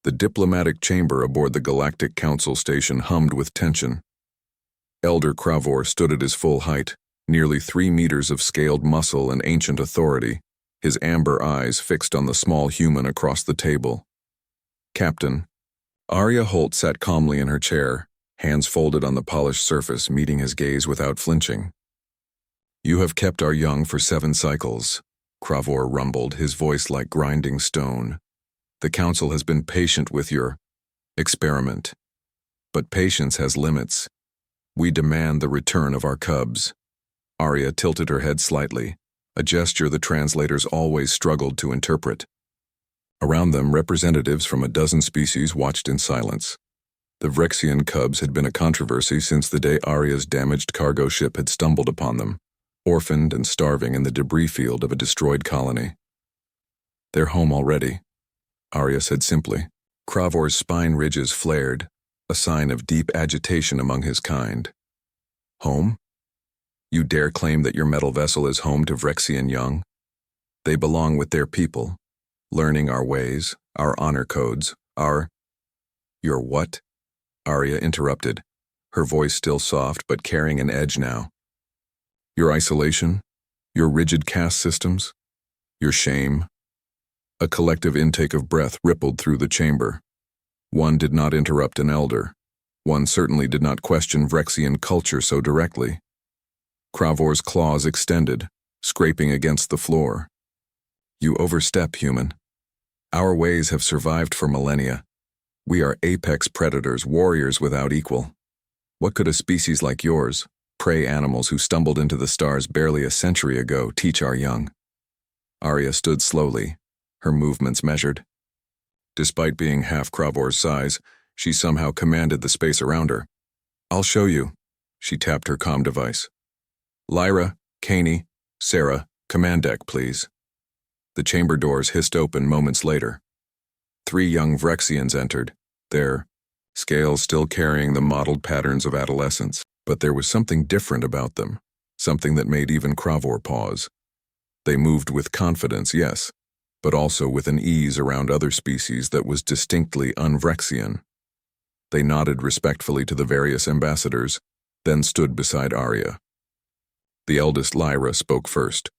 The diplomatic chamber aboard the Galactic Council station hummed with tension. Elder Kravor stood at his full height, nearly 3 meters of scaled muscle and ancient authority, his amber eyes fixed on the small human across the table. Captain. Arya Holt sat calmly in her chair, hands folded on the polished surface, meeting his gaze without flinching. You have kept our young for 7 cycles, Kravor rumbled, his voice like grinding stone. The Council has been patient with your experiment. But patience has limits. We demand the return of our cubs. Arya tilted her head slightly, a gesture the translators always struggled to interpret. Around them, representatives from a dozen species watched in silence. The Vrexian cubs had been a controversy since the day Arya's damaged cargo ship had stumbled upon them, orphaned and starving in the debris field of a destroyed colony. They're home already, Arya said simply. Kravor's spine ridges flared, a sign of deep agitation among his kind. Home? You dare claim that your metal vessel is home to Vrexian young? They belong with their people, learning our ways, our honor codes, our— Your what? Arya interrupted, her voice still soft but carrying an edge now. Your isolation? Your rigid caste systems? Your shame? A collective intake of breath rippled through the chamber. One did not interrupt an elder. One certainly did not question Vrexian culture so directly. Kravor's claws extended, scraping against the floor. You overstep, human. Our ways have survived for millennia. We are apex predators, warriors without equal. What could a species like yours, prey animals who stumbled into the stars barely a century ago, teach our young? Arya stood slowly, her movements measured. Despite being half Kravor's size, she somehow commanded the space around her. I'll show you. She tapped her comm device. Lyra, Caney, Sarah, command deck, please. The chamber doors hissed open moments later. 3 young Vrexians entered, their scales still carrying the mottled patterns of adolescence. But there was something different about them, something that made even Kravor pause. They moved with confidence, yes, but also with an ease around other species that was distinctly un-Vrexian. They nodded respectfully to the various ambassadors, then stood beside Arya. The eldest Lyra spoke first.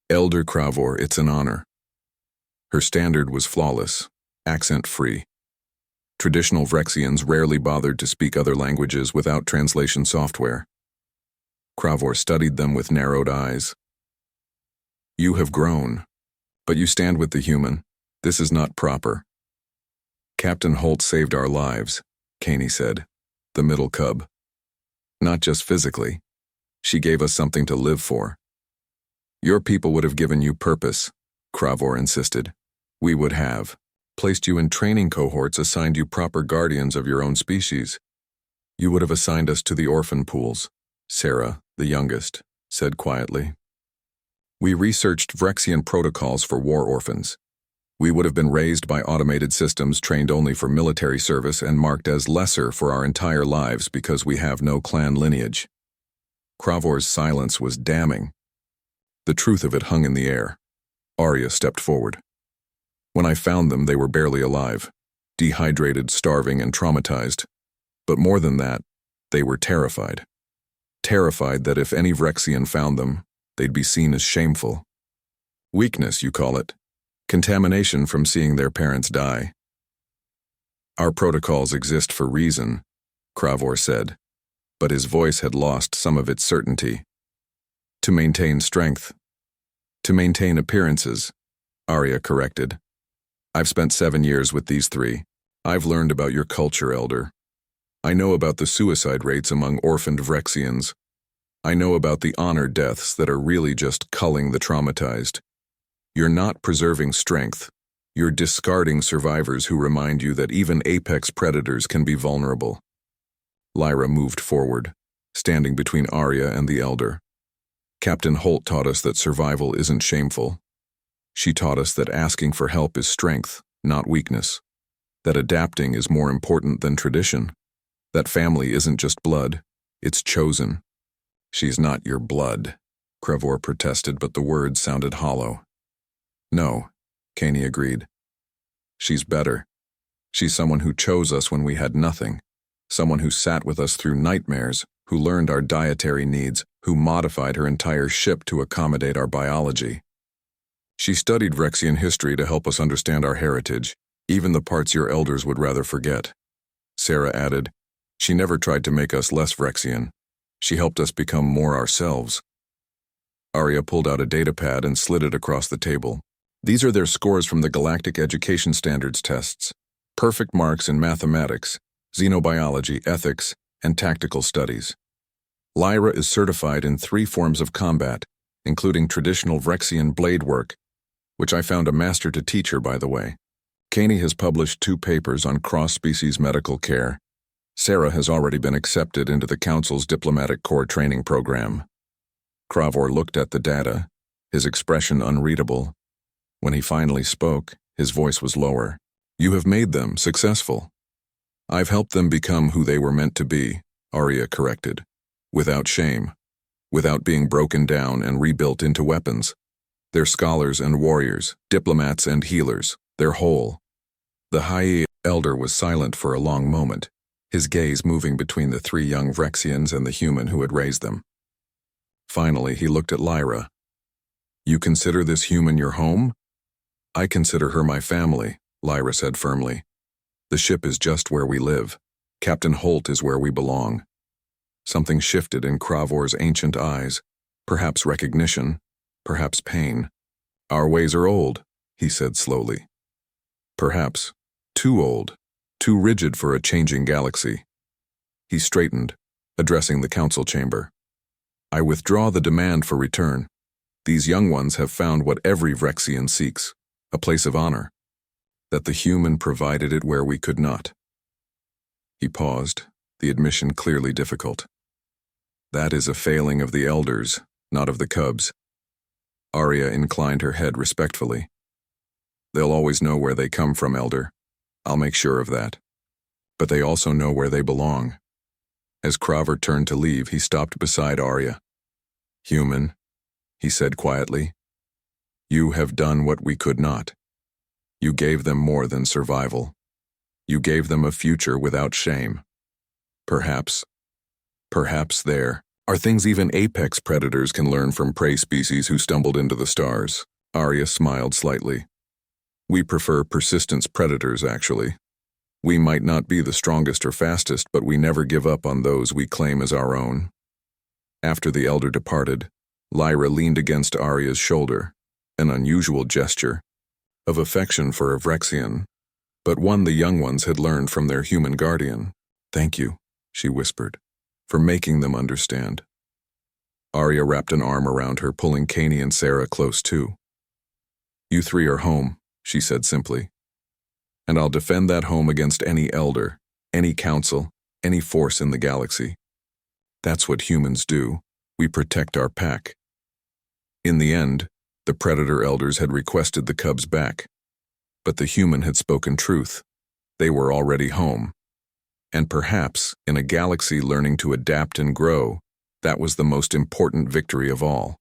Elder Kravor, it's an honor. Her standard was flawless, accent-free. Traditional Vrexians rarely bothered to speak other languages without translation software. Kravor studied them with narrowed eyes. You have grown, but you stand with the human. This is not proper. Captain Holt saved our lives, Caney said, the middle cub. Not just physically. She gave us something to live for. Your people would have given you purpose, Kravor insisted. We would have placed you in training cohorts, assigned you proper guardians of your own species. You would have assigned us to the orphan pools, Sarah, the youngest, said quietly. We researched Vrexian protocols for war orphans. We would have been raised by automated systems trained only for military service and marked as lesser for our entire lives because we have no clan lineage. Kravor's silence was damning. The truth of it hung in the air. Arya stepped forward. When I found them, they were barely alive, dehydrated, starving, and traumatized. But more than that, they were terrified. Terrified that if any Vrexian found them, they'd be seen as shameful. Weakness, you call it. Contamination from seeing their parents die. Our protocols exist for reason, Kravor said, but his voice had lost some of its certainty. To maintain strength. To maintain appearances, Arya corrected. I've spent 7 years with these 3. I've learned about your culture, Elder. I know about the suicide rates among orphaned Vrexians. I know about the honor deaths that are really just culling the traumatized. You're not preserving strength. You're discarding survivors who remind you that even apex predators can be vulnerable. Lyra moved forward, standing between Arya and the Elder. Captain Holt taught us that survival isn't shameful. She taught us that asking for help is strength, not weakness. That adapting is more important than tradition. That family isn't just blood, it's chosen. She's not your blood, Kravor protested, but the words sounded hollow. No, Caney agreed. She's better. She's someone who chose us when we had nothing, someone who sat with us through nightmares, who learned our dietary needs, who modified her entire ship to accommodate our biology. She studied Rexian history to help us understand our heritage, even the parts your elders would rather forget. Sarah added, she never tried to make us less Rexian. She helped us become more ourselves. Arya pulled out a datapad and slid it across the table. These are their scores from the Galactic Education Standards tests. Perfect marks in mathematics, xenobiology, ethics, and tactical studies. Lyra is certified in 3 forms of combat, including traditional Rexian blade work, which I found a master to teach her, by the way. Kaney has published 2 papers on cross-species medical care. Sarah has already been accepted into the Council's Diplomatic Corps training program. Cravor looked at the data, his expression unreadable. When he finally spoke, his voice was lower. You have made them successful. I've helped them become who they were meant to be, Arya corrected. Without shame. Without being broken down and rebuilt into weapons. They're scholars and warriors, diplomats and healers. They're whole. The High Elder was silent for a long moment, his gaze moving between the 3 young Vrexians and the human who had raised them. Finally, he looked at Lyra. You consider this human your home? I consider her my family, Lyra said firmly. The ship is just where we live. Captain Holt is where we belong. Something shifted in Kravor's ancient eyes, perhaps recognition, perhaps pain. Our ways are old, he said slowly. Perhaps too old, too rigid for a changing galaxy. He straightened, addressing the council chamber. I withdraw the demand for return. These young ones have found what every Vrexian seeks, a place of honor. That the human provided it where we could not. He paused, the admission clearly difficult. That is a failing of the elders, not of the cubs. Arya inclined her head respectfully. They'll always know where they come from, Elder. I'll make sure of that. But they also know where they belong. As Cravor turned to leave, he stopped beside Arya. Human, he said quietly, you have done what we could not. You gave them more than survival. You gave them a future without shame. Perhaps there are things even apex predators can learn from prey species who stumbled into the stars. Arya smiled slightly. We prefer persistence predators, actually. We might not be the strongest or fastest, but we never give up on those we claim as our own. After the elder departed, Lyra leaned against Arya's shoulder, an unusual gesture of affection for a Vrexian, but one the young ones had learned from their human guardian. Thank you, she whispered, for making them understand. Arya wrapped an arm around her, pulling Kaney and Sarah close too. You 3 are home, she said simply. And I'll defend that home against any elder, any council, any force in the galaxy. That's what humans do. We protect our pack. In the end, the predator elders had requested the cubs back. But the human had spoken truth. They were already home. And perhaps, in a galaxy learning to adapt and grow, that was the most important victory of all.